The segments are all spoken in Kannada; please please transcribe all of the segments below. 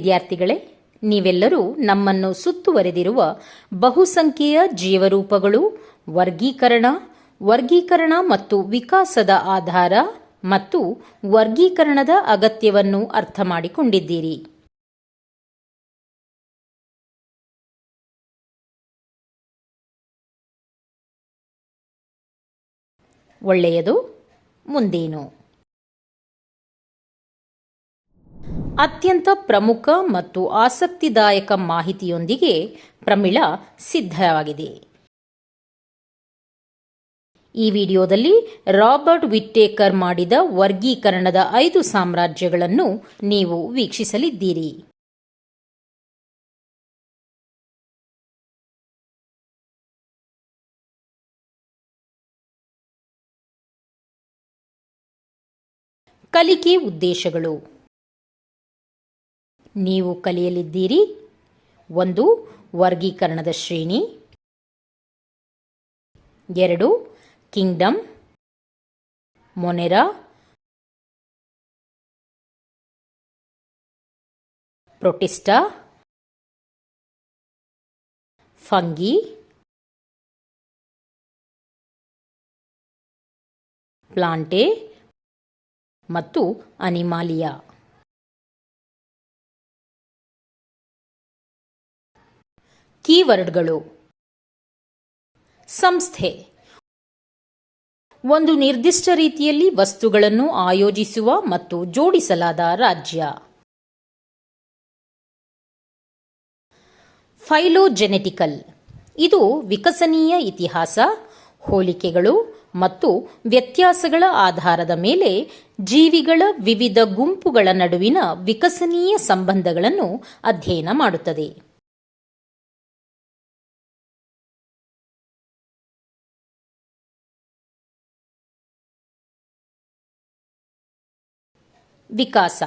ವಿದ್ಯಾರ್ಥಿಗಳೇ, ನೀವೆಲ್ಲರೂ ನಮ್ಮನ್ನು ಸುತ್ತುವರೆದಿರುವ ಬಹುಸಂಖ್ಯೆಯ ಜೀವರೂಪಗಳು, ವರ್ಗೀಕರಣ ಮತ್ತು ವಿಕಾಸದ ಆಧಾರ ಮತ್ತು ವರ್ಗೀಕರಣದ ಅಗತ್ಯವನ್ನು ಅರ್ಥಮಾಡಿಕೊಂಡಿದ್ದೀರಿ. ಒಳ್ಳೆಯದು. ಮುಂದೇನು? ಅತ್ಯಂತ ಪ್ರಮುಖ ಮತ್ತು ಆಸಕ್ತಿದಾಯಕ ಮಾಹಿತಿಯೊಂದಿಗೆ ಪ್ರಮೀಳಾ ಸಿದ್ಧವಾಗಿದೆ. ಈ ವಿಡಿಯೋದಲ್ಲಿ ರಾಬರ್ಟ್ ವಿಟ್ಟೇಕರ್ ಮಾಡಿದ ವರ್ಗೀಕರಣದ 5 ಸಾಮ್ರಾಜ್ಯಗಳನ್ನು ನೀವು ವೀಕ್ಷಿಸಲಿದ್ದೀರಿ. ಕಲಿಕೆ ಉದ್ದೇಶಗಳು: ನೀವು ಕಲಿಯಲಿದ್ದೀರಿ: 1. ವರ್ಗೀಕರಣದ ಶ್ರೇಣಿ. 2. ಕಿಂಗ್ಡಮ್, ಮೊನೆರಾ, ಪ್ರೊಟಿಸ್ಟಾ, ಫಂಗಿ, ಪ್ಲಾಂಟೆ ಮತ್ತು ಅನಿಮಾಲಿಯಾ. ಕೀವರ್ಡ್ಗಳು: ಸಂಸ್ಥೆ, ಒಂದು ನಿರ್ದಿಷ್ಟ ರೀತಿಯಲ್ಲಿ ವಸ್ತುಗಳನ್ನು ಆಯೋಜಿಸುವ ಮತ್ತು ಜೋಡಿಸಲಾದ ರಾಜ್ಯ. ಫೈಲೋಜೆನೆಟಿಕಲ್, ಇದು ವಿಕಸನೀಯ ಇತಿಹಾಸ, ಹೋಲಿಕೆಗಳು ಮತ್ತು ವ್ಯತ್ಯಾಸಗಳ ಆಧಾರದ ಮೇಲೆ ಜೀವಿಗಳ ವಿವಿಧ ಗುಂಪುಗಳ ನಡುವಿನ ವಿಕಸನೀಯ ಸಂಬಂಧಗಳನ್ನು ಅಧ್ಯಯನ ಮಾಡುತ್ತದೆ. ವಿಕಾಸ,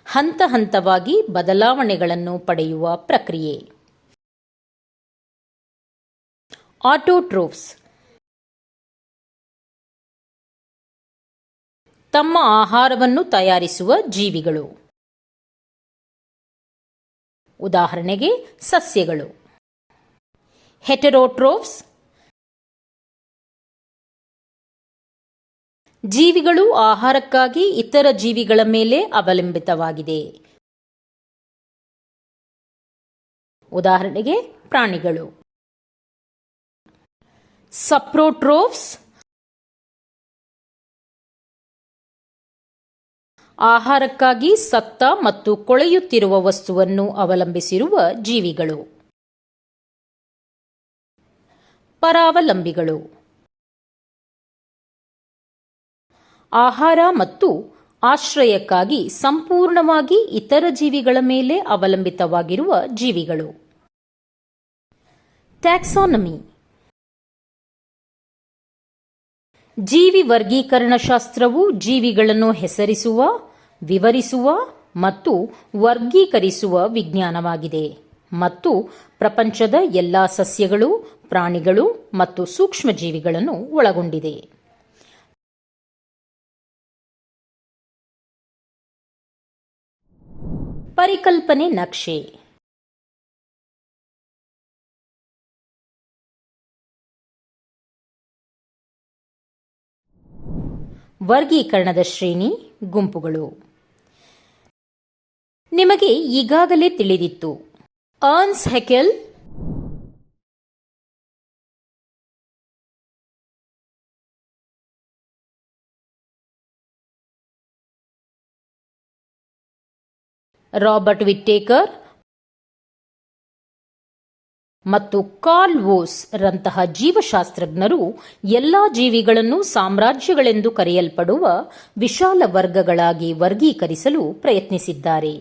ಹಂತ ಹಂತವಾಗಿ ಬದಲಾವಣೆಗಳನ್ನು ಪಡೆಯುವ ಪ್ರಕ್ರಿಯೆ. ಆಟೋಟ್ರೋಫ್ಸ್, ತಮ್ಮ ಆಹಾರವನ್ನು ತಯಾರಿಸುವ ಜೀವಿಗಳು. ಉದಾಹರಣೆಗೆ ಸಸ್ಯಗಳು. ಹೆಟೆರೋಟ್ರೋಫ್ಸ್, ಜೀವಿಗಳು ಆಹಾರಕ್ಕಾಗಿ ಇತರ ಜೀವಿಗಳ ಮೇಲೆ ಅವಲಂಬಿತವಾಗಿದೆ. ಉದಾಹರಣೆಗೆ ಪ್ರಾಣಿಗಳು. ಸಪ್ರೋಟ್ರೋಫ್ಸ್, ಆಹಾರಕ್ಕಾಗಿ ಸತ್ತ ಮತ್ತು ಕೊಳೆಯುತ್ತಿರುವ ವಸ್ತುವನ್ನು ಅವಲಂಬಿಸಿರುವ ಜೀವಿಗಳು. ಪರಾವಲಂಬಿಗಳು, ಆಹಾರ ಮತ್ತು ಆಶ್ರಯಕ್ಕಾಗಿ ಸಂಪೂರ್ಣವಾಗಿ ಇತರ ಜೀವಿಗಳ ಮೇಲೆ ಅವಲಂಬಿತವಾಗಿರುವ ಜೀವಿಗಳು. ಟ್ಯಾಕ್ಸಾನಮಿ, ಜೀವಿ ವರ್ಗೀಕರಣಶಾಸ್ತ್ರವು ಜೀವಿಗಳನ್ನು ಹೆಸರಿಸುವ, ವಿವರಿಸುವ ಮತ್ತು ವರ್ಗೀಕರಿಸುವ ವಿಜ್ಞಾನವಾಗಿದೆ ಮತ್ತು ಪ್ರಪಂಚದ ಎಲ್ಲಾ ಸಸ್ಯಗಳು, ಪ್ರಾಣಿಗಳು ಮತ್ತು ಸೂಕ್ಷ್ಮಜೀವಿಗಳನ್ನು ಒಳಗೊಂಡಿದೆ. ಪರಿಕಲ್ಪನೆ ನಕ್ಷೆ. ವರ್ಗೀಕರಣದ ಶ್ರೇಣಿ, ಗುಂಪುಗಳು. ನಿಮಗೆ ಈಗಾಗಲೇ ತಿಳಿದಿತ್ತು, ಅರ್ನ್ಸ್ಟ್ ಹ್ಯಾಕೆಲ್ ರಾಬರ್ಟ್ ವಿಟ್ಟೇಕರ್ ಮತ್ತು ಕಾರ್ಲ್ ವೋಸ್ ರಂತಹ ಜೀವಶಾಸ್ತ್ರಜ್ಞರು ಎಲ್ಲಾ ಜೀವಿಗಳನ್ನು ಸಾಮ್ರಾಜ್ಯಗಳೆಂದು ಕರೆಯಲ್ಪಡುವ ವಿಶಾಲ ವರ್ಗಗಳಾಗಿ ವರ್ಗೀಕರಿಸಲು ಪ್ರಯತ್ನಿಸಿದ್ದಾರೆ.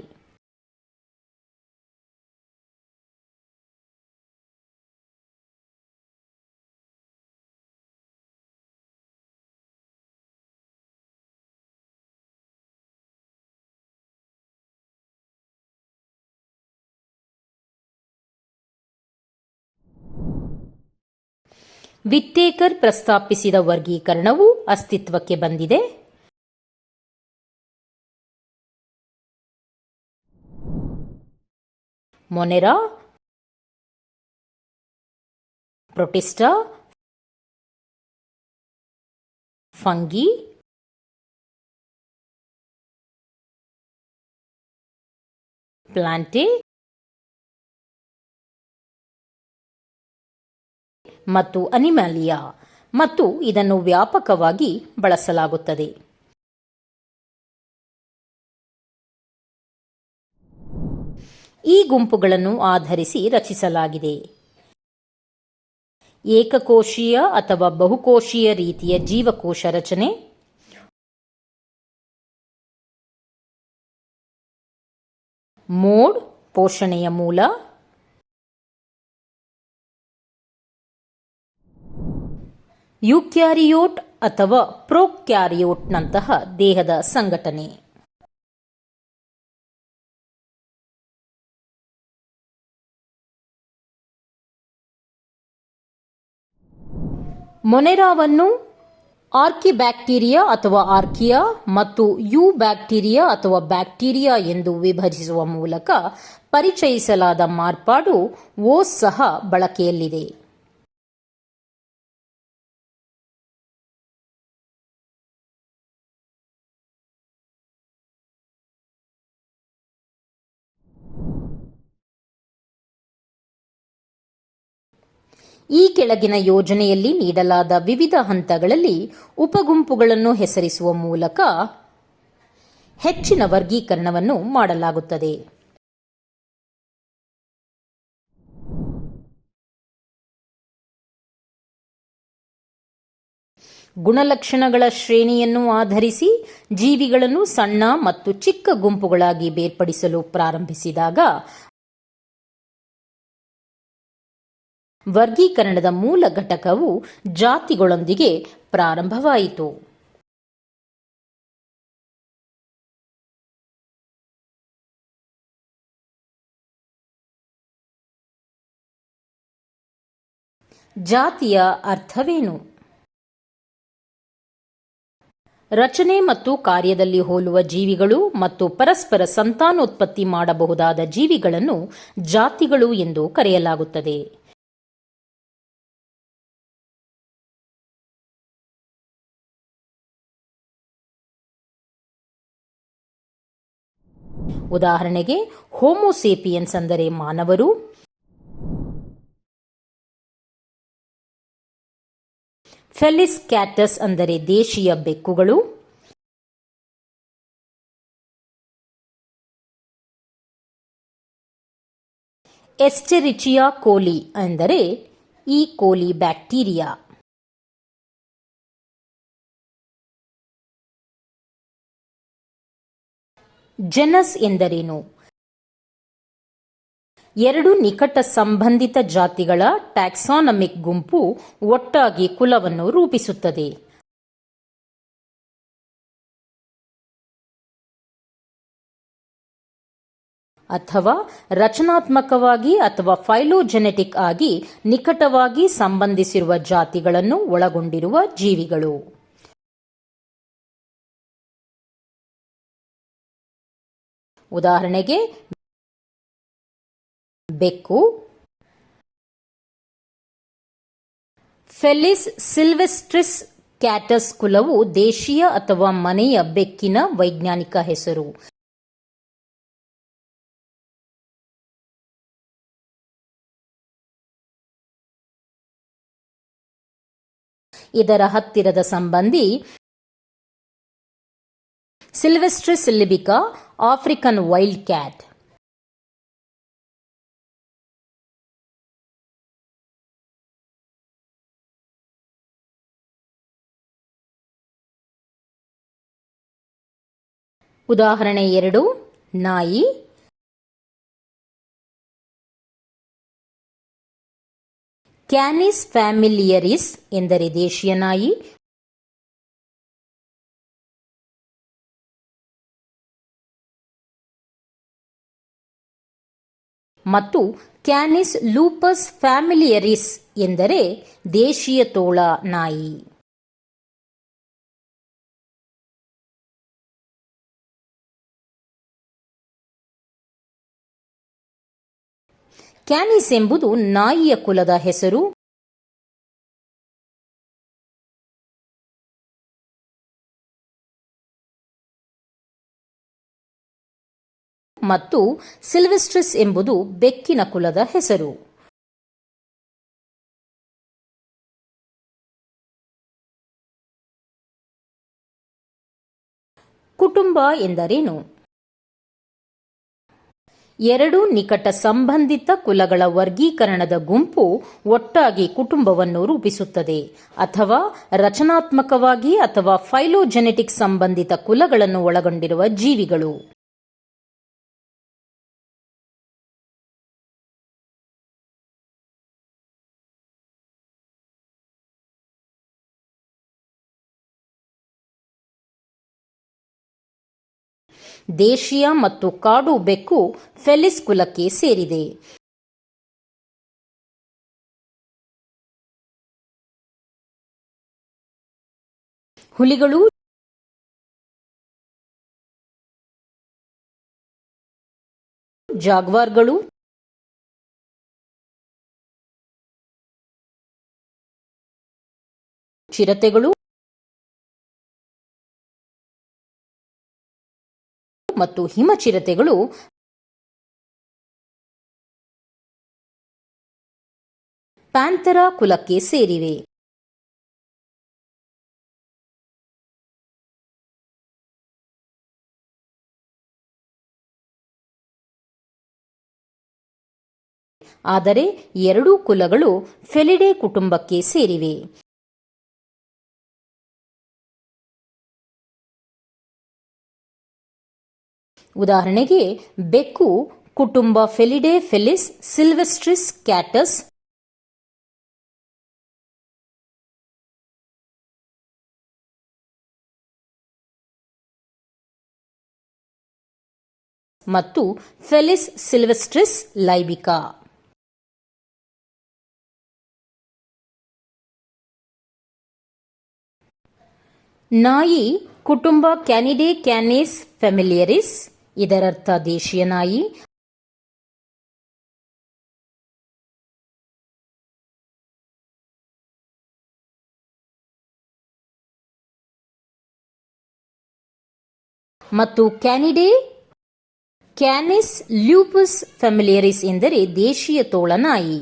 ವಿಟ್ಟೇಕರ್ ಪ್ರಸ್ತಾಪಿಸಿದ ವರ್ಗೀಕರಣವು ಅಸ್ತಿತ್ವಕ್ಕೆ ಬಂದಿದೆ. ಮೊನೆರಾ, ಪ್ರೊಟಿಸ್ಟಾ, ಫಂಗಿ, ಪ್ಲಾಂಟೆ ಮತ್ತು ಅನಿಮಾಲಿಯಾ, ಮತ್ತು ಇದನ್ನು ವ್ಯಾಪಕವಾಗಿ ಬಳಸಲಾಗುತ್ತದೆ. ಈ ಗುಂಪುಗಳನ್ನು ಆಧರಿಸಿ ರಚಿಸಲಾಗಿದೆ. ಏಕಕೋಶೀಯ ಅಥವಾ ಬಹುಕೋಶೀಯ ರೀತಿಯ ಜೀವಕೋಶ ರಚನೆ, ಮೋಡ್ ಪೋಷಣೆಯ ಮೂಲ, ಯೂಕ್ಯಾರಿಯೋಟ್ ಅಥವಾ ಪ್ರೊಕ್ಯಾರಿಯೋಟ್ನಂತಹ ದೇಹದ ಸಂಘಟನೆ. ಮೊನೆರಾವನ್ನು ಆರ್ಕಿಬ್ಯಾಕ್ಟೀರಿಯಾ ಅಥವಾ ಆರ್ಕಿಯಾ ಮತ್ತು ಯುಬ್ಯಾಕ್ಟೀರಿಯಾ ಅಥವಾ ಬ್ಯಾಕ್ಟೀರಿಯಾ ಎಂದು ವಿಭಜಿಸುವ ಮೂಲಕ ಪರಿಚಯಿಸಲಾದ ಮಾರ್ಪಾಡು ಓಸ್ ಸಹ ಬಳಕೆಯಲ್ಲಿದೆ. ಈ ಕೆಳಗಿನ ಯೋಜನೆಯಲ್ಲಿ ನೀಡಲಾದ ವಿವಿಧ ಹಂತಗಳಲ್ಲಿ ಉಪಗುಂಪುಗಳನ್ನು ಹೆಸರಿಸುವ ಮೂಲಕ ಹೆಚ್ಚಿನ ವರ್ಗೀಕರಣವನ್ನು ಮಾಡಲಾಗುತ್ತದೆ. ಗುಣಲಕ್ಷಣಗಳ ಶ್ರೇಣಿಯನ್ನು ಆಧರಿಸಿ ಜೀವಿಗಳನ್ನು ಸಣ್ಣ ಮತ್ತು ಚಿಕ್ಕ ಗುಂಪುಗಳಾಗಿ ಬೇರ್ಪಡಿಸಲು ಪ್ರಾರಂಭಿಸಿದಾಗ ವರ್ಗೀಕರಣದ ಮೂಲ ಘಟಕವು ಜಾತಿಗಳೊಂದಿಗೆ ಪ್ರಾರಂಭವಾಯಿತು. ಜಾತಿಯ ಅರ್ಥವೇನು? ರಚನೆ ಮತ್ತು ಕಾರ್ಯದಲ್ಲಿ ಹೋಲುವ ಜೀವಿಗಳು ಮತ್ತು ಪರಸ್ಪರ ಸಂತಾನೋತ್ಪತ್ತಿ ಮಾಡಬಹುದಾದ ಜೀವಿಗಳನ್ನು ಜಾತಿಗಳು ಎಂದು ಕರೆಯಲಾಗುತ್ತದೆ. ಉದಾಹರಣೆಗೆ, ಹೋಮೋಸೇಪಿಯನ್ಸ್ ಅಂದರೆ ಮಾನವರು, ಫೆಲಿಸ್ ಕ್ಯಾಟಸ್ ಅಂದರೆ ದೇಶೀಯ ಬೆಕ್ಕುಗಳು, ಎಸ್ಚೆರಿಚಿಯಾ ಕೋಲಿ ಅಂದರೆ ಈ ಕೋಲಿ ಬ್ಯಾಕ್ಟೀರಿಯಾ. ಜೆನಸ್ ಎಂದರೇನು? ಎರಡು ನಿಕಟ ಸಂಬಂಧಿತ ಜಾತಿಗಳ ಟ್ಯಾಕ್ಸಾನಮಿಕ್ ಗುಂಪು ಒಟ್ಟಾಗಿ ಕುಲವನ್ನು ರೂಪಿಸುತ್ತದೆ. ಅಥವಾ ರಚನಾತ್ಮಕವಾಗಿ ಅಥವಾ ಫೈಲೋಜೆನೆಟಿಕ್ ಆಗಿ ನಿಕಟವಾಗಿ ಸಂಬಂಧಿಸಿರುವ ಜಾತಿಗಳನ್ನು ಒಳಗೊಂಡಿರುವ ಜೀವಿಗಳು. ಉದಾಹರಣೆಗೆ, ಬೆಕ್ಕು, ಫೆಲಿಸ್ ಸಿಲ್ವೆಸ್ಟ್ರಿಸ್ ಕ್ಯಾಟಸ್ ಕುಲವು ದೇಶೀಯ ಅಥವಾ ಮನೆಯ ಬೆಕ್ಕಿನ ವೈಜ್ಞಾನಿಕ ಹೆಸರು. ಇದರ ಹತ್ತಿರದ ಸಂಬಂಧಿ ಸಿಲ್ವೆಸ್ಟ್ರಿಸ್ ಲಿಬಿಕಾ, ಆಫ್ರಿಕನ್ ವೈಲ್ಡ್ ಕ್ಯಾಟ್. ಉದಾಹರಣೆ 2, ನಾಯಿ. ಕ್ಯಾನಿಸ್ ಫ್ಯಾಮಿಲಿಯರಿಸ್ ಎಂದರೆ ದೇಶೀಯ ನಾಯಿ. ಮತ್ತು ಕ್ಯಾನಿಸ್ ಲೂಪಸ್ ಫ್ಯಾಮಿಲಿಯರಿಸ್ ಎಂದರೆ ದೇಶೀಯ ತೋಳ ನಾಯಿ. ಕ್ಯಾನಿಸ್ ಎಂಬುದು ನಾಯಿಯ ಕುಲದ ಹೆಸರು. ಮತ್ತು ಸಿಲ್ವೆಸ್ಟ್ರಿಸ್ ಎಂಬುದು ಬೆಕ್ಕಿನ ಕುಲದ ಹೆಸರು. ಕುಟುಂಬ ಎಂದರೇನು? ಎರಡು ನಿಕಟ ಸಂಬಂಧಿತ ಕುಲಗಳ ವರ್ಗೀಕರಣದ ಗುಂಪು ಒಟ್ಟಾಗಿ ಕುಟುಂಬವನ್ನು ರೂಪಿಸುತ್ತದೆ, ಅಥವಾ ರಚನಾತ್ಮಕವಾಗಿ ಅಥವಾ ಫೈಲೋಜೆನೆಟಿಕ್ ಸಂಬಂಧಿತ ಕುಲಗಳನ್ನು ಒಳಗೊಂಡಿರುವ ಜೀವಿಗಳು. ದೇಶೀಯ ಮತ್ತು ಕಾಡು ಬೆಕ್ಕು ಫೆಲಿಸ್ ಕುಲಕ್ಕೆ ಸೇರಿದೆ. ಹುಲಿಗಳು, ಜಾಗ್ವಾರ್ಗಳು, ಚಿರತೆಗಳು ಮತ್ತು ಹಿಮಚಿರತೆಗಳು ಪ್ಯಾಂಥೆರಾ ಕುಲಕ್ಕೆ ಸೇರಿವೆ. ಆದರೆ ಎರಡೂ ಕುಲಗಳು ಫೆಲಿಡೆ ಕುಟುಂಬಕ್ಕೆ ಸೇರಿವೆ. ಉದಾಹರಣೆಗೆ, ಬೆಕ್ಕು ಕುಟುಂಬ ಫೆಲಿಡೆ ಫೆಲಿಸ್ ಸಿಲ್ವೆಸ್ಟ್ರಿಸ್ ಕ್ಯಾಟಸ್, ಮತ್ತು ಫೆಲಿಸ್ ಸಿಲ್ವೆಸ್ಟ್ರಿಸ್ ಲೈಬಿಕಾ. ನಾಯಿ ಕುಟುಂಬ ಕ್ಯಾನಿಡೆ ಕ್ಯಾನಿಸ್ ಫೆಮಿಲಿಯರಿಸ್, ಇದರರ್ಥ ದೇಶೀಯ ನಾಯಿ. ಮತ್ತು ಕ್ಯಾನಿಡೆ ಕ್ಯಾನಿಸ್ ಲ್ಯೂಪಸ್ ಫೆಮಿಲಿಯರಿಸ್ ಎಂದರೆ ದೇಶೀಯ ತೋಳ ನಾಯಿ.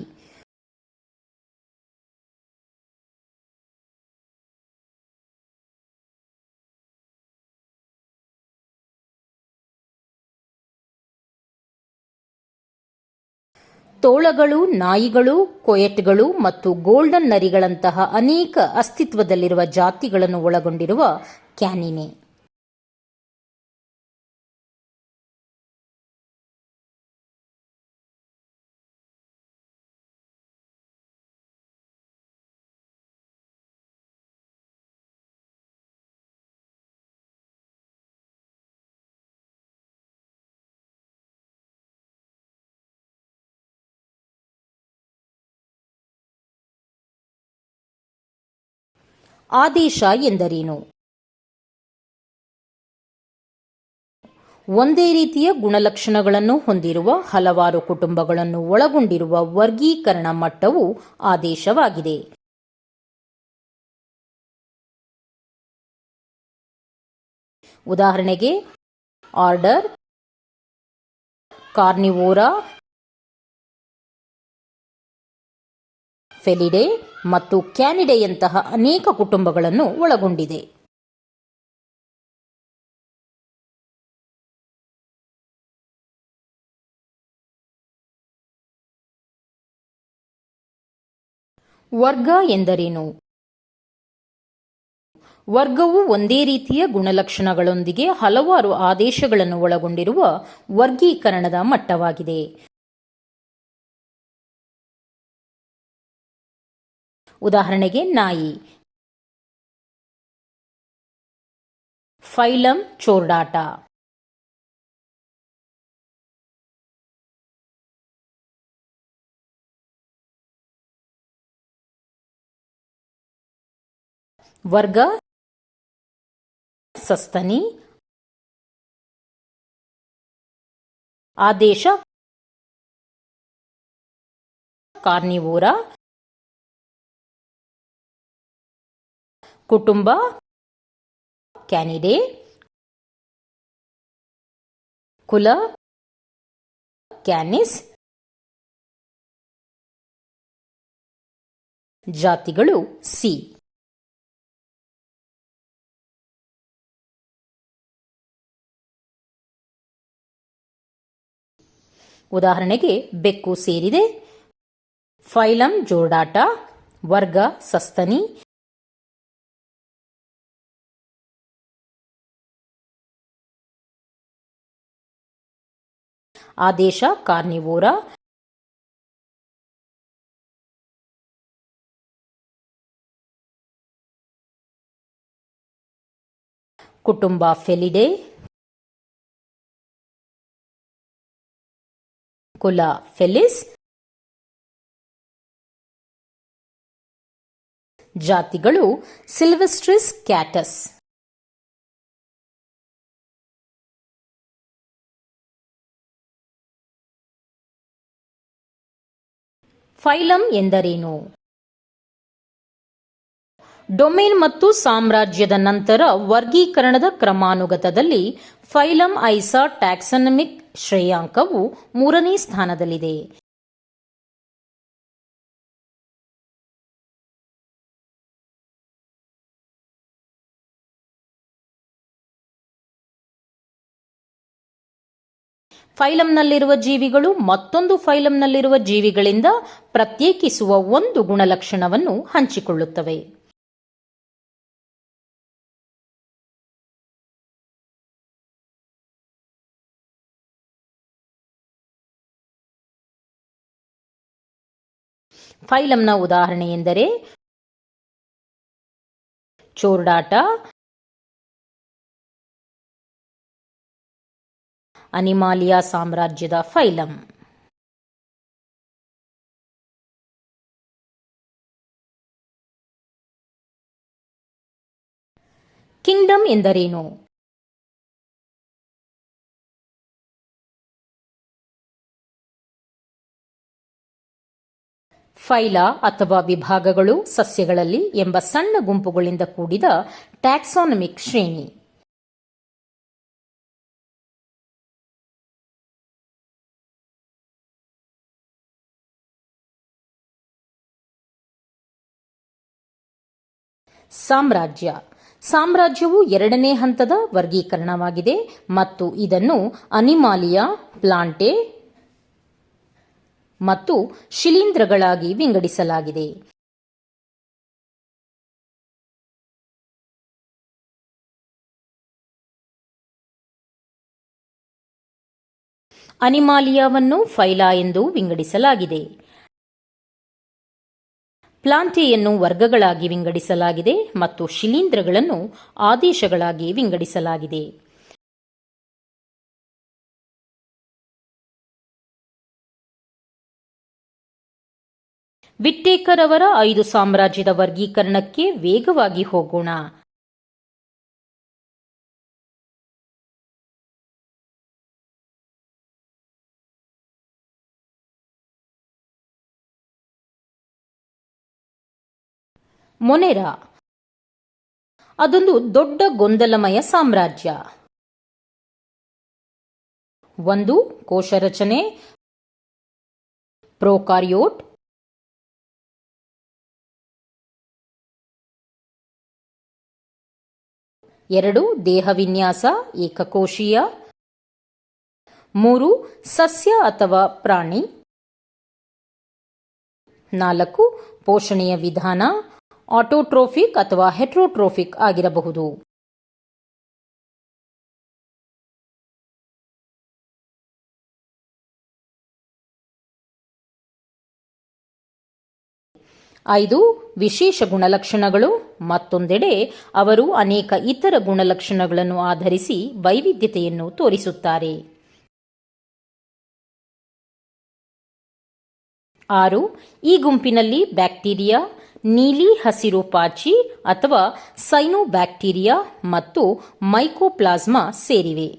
ತೋಳಗಳು, ನಾಯಿಗಳು, ಕೊಯೆಟ್ಗಳು ಮತ್ತು ಗೋಲ್ಡನ್ ನರಿಗಳಂತಹ ಅನೇಕ ಅಸ್ತಿತ್ವದಲ್ಲಿರುವ ಜಾತಿಗಳನ್ನು ಒಳಗೊಂಡಿರುವ ಕ್ಯಾನಿನೆ. ಆದೇಶ ಎಂದರೇನು? ಒಂದೇ ರೀತಿಯ ಗುಣಲಕ್ಷಣಗಳನ್ನು ಹೊಂದಿರುವ ಹಲವಾರು ಕುಟುಂಬಗಳನ್ನು ಒಳಗೊಂಡಿರುವ ವರ್ಗೀಕರಣ ಮಟ್ಟವು ಆದೇಶವಾಗಿದೆ. ಉದಾಹರಣೆಗೆ, ಆರ್ಡರ್, ಕಾರ್ನಿವೋರಾ, ಫೆಲಿಡೆ ಮತ್ತು ಕ್ಯಾನಿಡೆಯಂತಹ ಅನೇಕ ಕುಟುಂಬಗಳನ್ನು ಒಳಗೊಂಡಿದೆ. ವರ್ಗ ಎಂದರೇನು? ವರ್ಗವು ಒಂದೇ ರೀತಿಯ ಗುಣಲಕ್ಷಣಗಳೊಂದಿಗೆ ಹಲವಾರು ಆದೇಶಗಳನ್ನು ಒಳಗೊಂಡಿರುವ ವರ್ಗೀಕರಣದ ಮಟ್ಟವಾಗಿದೆ. ಉದಾಹರಣೆಗೆ, ನಾಯಿ, ಫೈಲಮ್ ಚೋರ್ಡಾಟಾ. ವರ್ಗ ಸಸ್ತನಿ. ಆದೇಶ ಕಾರ್ನಿವೋರಾ. ಕುಟುಂಬ ಕ್ಯಾನಿಡೆ. ಕುಲ ಕ್ಯಾನಿಸ್. ಜಾತಿಗಳು ಸಿ. ಉದಾಹರಣೆಗೆ ಬೆಕ್ಕು ಸೇರಿದೆ. ಫೈಲಮ್ ಜೋರ್ಡಾಟ. ವರ್ಗ ಸಸ್ತನಿ. ಆದೇಶ ಕಾರ್ನಿವೋರಾ. ಕುಟುಂಬ ಫೆಲಿಡೆ. ಕುಲ ಫೆಲಿಸ್. ಜಾತಿಗಳು ಸಿಲ್ವೆಸ್ಟ್ರಿಸ್ ಕ್ಯಾಟಸ್. ಫೈಲಮ್ ಎಂದರೇನು? ಡೊಮೇನ್ ಮತ್ತು ಸಾಮ್ರಾಜ್ಯದ ನಂತರ ವರ್ಗೀಕರಣದ ಕ್ರಮಾನುಗತದಲ್ಲಿ ಫೈಲಮ್ ಐಸಾ ಟ್ಯಾಕ್ಸಾನಮಿಕ್ ಶ್ರೇಯಾಂಕವು 3ನೇ ಸ್ಥಾನದಲ್ಲಿದೆ. ಫೈಲಮ್ನಲ್ಲಿರುವ ಜೀವಿಗಳು ಮತ್ತೊಂದು ಫೈಲಮ್ನಲ್ಲಿರುವ ಜೀವಿಗಳಿಂದ ಪ್ರತ್ಯೇಕಿಸುವ ಒಂದು ಗುಣಲಕ್ಷಣವನ್ನು ಹಂಚಿಕೊಳ್ಳುತ್ತವೆ. ಫೈಲಮ್ನ ಉದಾಹರಣೆ ಎಂದರೆ ಚೋರ್ಡಾಟ, ಅನಿಮಾಲಿಯಾ ಸಾಮ್ರಾಜ್ಯದ ಫೈಲಮ್. ಕಿಂಗ್ಡಮ್ ಎಂದರೇನು? ಫೈಲಾ ಅಥವಾ ವಿಭಾಗಗಳು ಸಸ್ಯಗಳಲ್ಲಿ ಎಂಬ ಸಣ್ಣ ಗುಂಪುಗಳಿಂದ ಕೂಡಿದ ಟ್ಯಾಕ್ಸಾನಮಿಕ್ ಶ್ರೇಣಿ. ಸಾಮ್ರಾಜ್ಯ. ಸಾಮ್ರಾಜ್ಯವು 2ನೇ ಹಂತದ ವರ್ಗೀಕರಣವಾಗಿದೆ ಮತ್ತು ಇದನ್ನು ಅನಿಮಾಲಿಯಾ, ಪ್ಲಾಂಟೆ ಮತ್ತು ಶಿಲೀಂಧ್ರಗಳಾಗಿ ವಿಂಗಡಿಸಲಾಗಿದೆ. ಅನಿಮಾಲಿಯಾವನ್ನು ಫೈಲಾ ಎಂದು ವಿಂಗಡಿಸಲಾಗಿದೆ. ಪ್ಲಾಂಟೆಯನ್ನು ವರ್ಗಗಳಾಗಿ ವಿಂಗಡಿಸಲಾಗಿದೆ ಮತ್ತು ಶಿಲೀಂಧ್ರಗಳನ್ನು ಆದೇಶಗಳಾಗಿ ವಿಂಗಡಿಸಲಾಗಿದೆ. ವಿಟ್ಟೇಕರ್ ಅವರ 5 ಸಾಮ್ರಾಜ್ಯದ ವರ್ಗೀಕರಣಕ್ಕೆ ವೇಗವಾಗಿ ಹೋಗೋಣ. ಮೊನೆರಾ ಅದೊಂದು ದೊಡ್ಡ ಗೊಂದಲಮಯ ಸಾಮ್ರಾಜ್ಯ. 1. ಕೋಶರಚನೆ ಪ್ರೊಕಾರ್ಯೋಟ್. 2. ದೇಹವಿನ್ಯಾಸ ಏಕಕೋಶೀಯ. 3. ಸಸ್ಯ ಅಥವಾ ಪ್ರಾಣಿ. 4. ಪೋಷಣೆಯ ವಿಧಾನ ಆಟೋಟ್ರೋಫಿಕ್ ಅಥವಾ ಹೆಟರೋಟ್ರೋಫಿಕ್ ಆಗಿರಬಹುದು. ಐದು ವಿಶೇಷ ಗುಣಲಕ್ಷಣಗಳು. ಮತ್ತೊಂದೆಡೆ ಅವರು ಅನೇಕ ಇತರ ಗುಣಲಕ್ಷಣಗಳನ್ನು ಆಧರಿಸಿ ವೈವಿಧ್ಯತೆಯನ್ನು ತೋರಿಸುತ್ತಾರೆ. 6. ಈ ಗುಂಪಿನಲ್ಲಿ ಬ್ಯಾಕ್ಟೀರಿಯಾ, ನೀಲಿ ಹಸಿರು ಪಾಚಿ ಅಥವಾ ಸೈನೋಬ್ಯಾಕ್ಟೀರಿಯಾ ಮತ್ತು ಮೈಕೋಪ್ಲಾಸ್ಮಾ ಸೇರಿವೆ.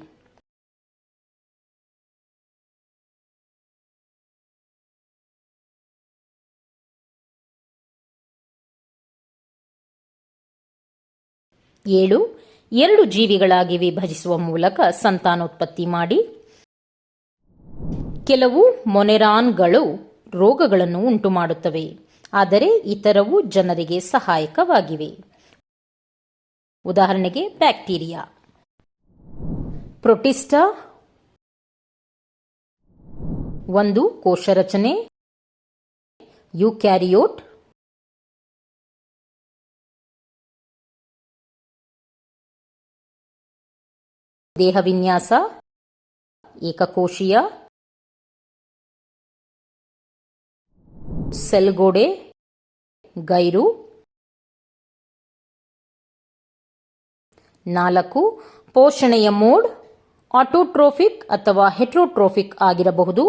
7. 2 ಜೀವಿಗಳಾಗಿ ವಿಭಜಿಸುವ ಮೂಲಕ ಸಂತಾನೋತ್ಪತ್ತಿ ಮಾಡಿ. ಕೆಲವು ಮೊನೆರಾನ್ಗಳು ರೋಗಗಳನ್ನು ಉಂಟುಮಾಡುತ್ತವೆ, ಆದರೆ ಇತರವು ಜನರಿಗೆ ಸಹಾಯಕವಾಗಿವೆ. ಉದಾಹರಣೆಗೆ ಬ್ಯಾಕ್ಟೀರಿಯಾ. ಪ್ರೋಟಿಸ್ಟಾ. 1. ಕೋಶರಚನೆ. ಯೂಕ್ಯಾರಿಯೋಟ್. ದೇಹವಿನ್ಯಾಸ. ಏಕಕೋಶೀಯ. ಸೆಲ್ಗೋಡೆ. ಗೈರು. 4. ಪೋಷಣೆಯ ಮೋಡ್ ಆಟೋಟ್ರೋಫಿಕ್ ಅಥವಾ ಹೆಟರೋಟ್ರೋಫಿಕ್ ಆಗಿರಬಹುದು.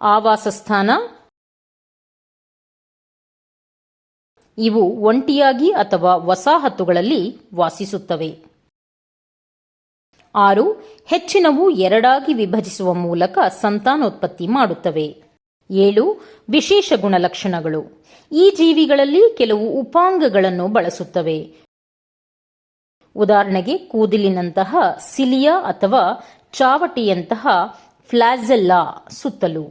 ಆವಾಸಸ್ಥಾನ. ಇವು ಒಂಟಿಯಾಗಿ ಅಥವಾ ವಸಾಹತುಗಳಲ್ಲಿ ವಾಸಿಸುತ್ತವೆ. 6. ಹೆಚ್ಚಿನವು ಎರಡಾಗಿ ವಿಭಜಿಸುವ ಮೂಲಕ ಸಂತಾನೋತ್ಪತ್ತಿ ಮಾಡುತ್ತವೆ. 7. ವಿಶೇಷ ಗುಣಲಕ್ಷಣಗಳು. ಈ ಜೀವಿಗಳಲ್ಲಿ ಕೆಲವು ಉಪಾಂಗಗಳನ್ನು ಬಳಸುತ್ತವೆ. ಉದಾಹರಣೆಗೆ ಕೂದಲಿನಂತಹ ಸಿಲಿಯಾ ಅಥವಾ ಚಾವಟಿಯಂತಹ ಫ್ಲಾಜೆಲ್ಲಾ ಸುತ್ತಲೂ.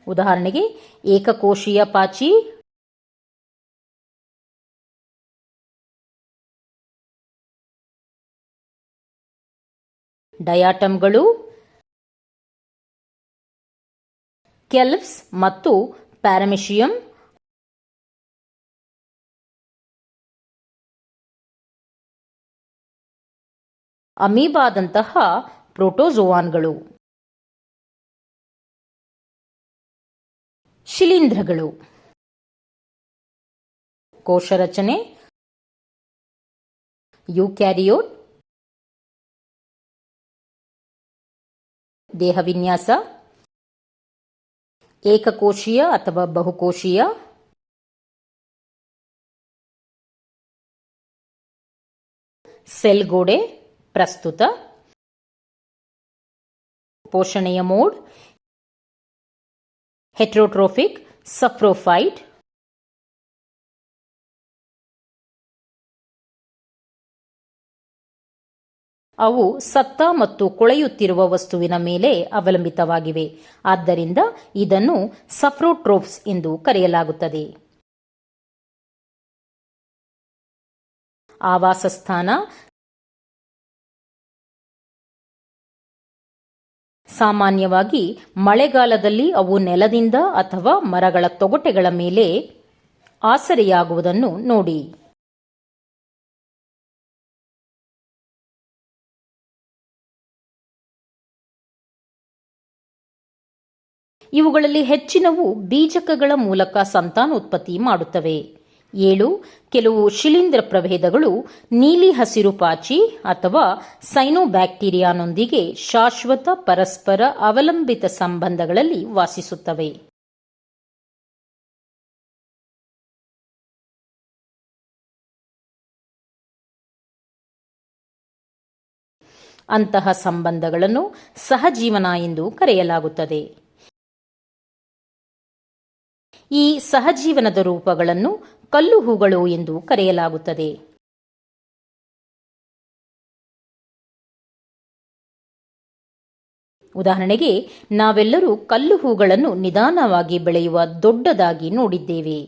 ಉದಾಹರಣೆಗೆ ಏಕಕೋಶೀಯ ಪಾಚಿ, ಡಯಾಟಮ್ಗಳು, ಕೆಲ್ವ್ಸ್ ಮತ್ತು ಪ್ಯಾರಾಮೆಶಿಯಂ, ಅಮೀಬಾದಂತಹ ಪ್ರೋಟೋಜೋವಾನ್ಗಳು, ಶಿಲೀಂಧ್ರಗಳು. ಕೋಶರಚನೆ. ಯೂಕ್ಯಾರಿಯೋಟ್. ದೇಹವಿನ್ಯಾಸ. ಏಕಕೋಶೀಯ ಅಥವಾ ಬಹುಕೋಶೀಯ. ಸೆಲ್ಗೋಡೆ. ಪ್ರಸ್ತುತ. ಪೋಷಣೆಯ ಮೋಡ್ ಹೆಟರೋಟ್ರೋಫಿಕ್, ಸಫ್ರೋಫೈಟ್. ಅವು ಸತ್ತ ಮತ್ತು ಕೊಳೆಯುತ್ತಿರುವ ವಸ್ತುವಿನ ಮೇಲೆ ಅವಲಂಬಿತವಾಗಿವೆ. ಆದ್ದರಿಂದ ಇದನ್ನು ಸಫ್ರೋಟ್ರೋಫ್ಸ್ ಎಂದು ಕರೆಯಲಾಗುತ್ತದೆ. ಆವಾಸಸ್ಥಾನ. ಸಾಮಾನ್ಯವಾಗಿ ಮಳೆಗಾಲದಲ್ಲಿ ಅವು ನೆಲದಿಂದ ಅಥವಾ ಮರಗಳ ತೊಗಟೆಗಳ ಮೇಲೆ ಆಸರೆಯಾಗುವುದನ್ನು ನೋಡಿ. ಇವುಗಳಲ್ಲಿ ಹೆಚ್ಚಿನವು ಬೀಜಕಗಳ ಮೂಲಕ ಸಂತಾನೋತ್ಪತ್ತಿ ಮಾಡುತ್ತವೆ. 7. ಕೆಲವು ಶಿಲೀಂಧ್ರ ಪ್ರಭೇದಗಳು ನೀಲಿ ಹಸಿರು ಪಾಚಿ ಅಥವಾ ಸೈನೋಬ್ಯಾಕ್ಟೀರಿಯಾನೊಂದಿಗೆ ಶಾಶ್ವತ ಪರಸ್ಪರ ಅವಲಂಬಿತ ಸಂಬಂಧಗಳಲ್ಲಿ ವಾಸಿಸುತ್ತವೆ. ಅಂತಹ ಸಂಬಂಧಗಳನ್ನು ಸಹಜೀವನ ಎಂದು ಕರೆಯಲಾಗುತ್ತದೆ. ಈ ಸಹಜೀವನದ ರೂಪಗಳನ್ನು ಕಲ್ಲುಹೂಗಳು ಎಂದು ಕರೆಯಲಾಗುತ್ತದೆ. ಉದಾಹರಣೆಗೆ, ನಾವೆಲ್ಲರೂ ಕಲ್ಲುಹೂಗಳನ್ನು ನಿಧಾನವಾಗಿ ಬೆಳೆಯುವ ದೊಡ್ಡದಾಗಿ ನೋಡಿದ್ದೇವೆ.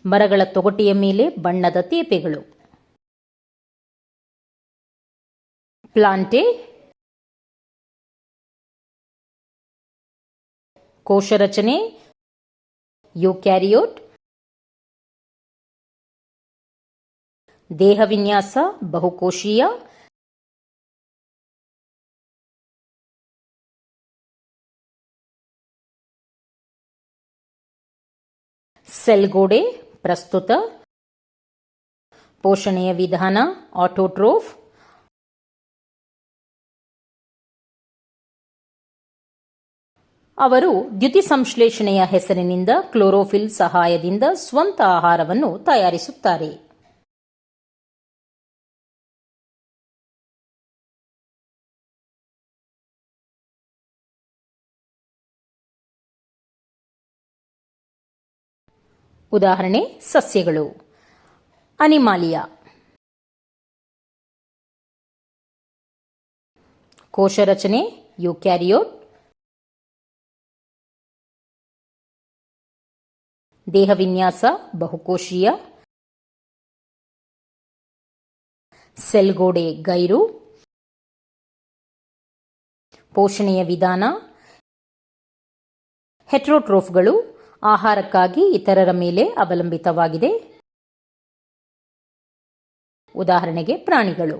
ಮರಗಳ ತೊಗಟೆಯ ಮೇಲೆ ಬಣ್ಣದ ತೇಪೆಗಳು. ಪ್ಲಾಂಟೆ. ಕೋಶರಚನೆ. ಯೂಕ್ಯಾರಿಯೋಟ್. ದೇಹವಿನ್ಯಾಸ ಬಹುಕೋಶೀಯ. ಸೆಲ್ಗೋಡೆ. ಪ್ರಸ್ತುತ. ಪೋಷಣೆಯ ವಿಧಾನ ಆಟೋಟ್ರೋಫ್. ಅವರು ದ್ಯುತಿಸಂಶ್ಲೇಷಣೆಯ ಹೆಸರಿನಿಂದ ಕ್ಲೋರೋಫಿಲ್ ಸಹಾಯದಿಂದ ಸ್ವಂತ ಆಹಾರವನ್ನು ತಯಾರಿಸುತ್ತಾರೆ. ಉದಾಹರಣೆ ಸಸ್ಯಗಳು: ಅನಿಮಾಲಿಯಾ. ಕೋಶರಚನೆ: ಯೂಕ್ಯಾರಿಯೋಟ್. ದೇಹವಿನ್ಯಾಸ: ಬಹುಕೋಶೀಯ. ಸೆಲ್ಗೋಡೆ ಗೈರು. ಪೋಷಣೆಯ ವಿಧಾನ: ಹೆಟೆರೋಟ್ರೋಫ್ಗಳು ಆಹಾರಕ್ಕಾಗಿ ಇತರರ ಮೇಲೆ ಅವಲಂಬಿತವಾಗಿದೆ. ಉದಾಹರಣೆಗೆ ಪ್ರಾಣಿಗಳು.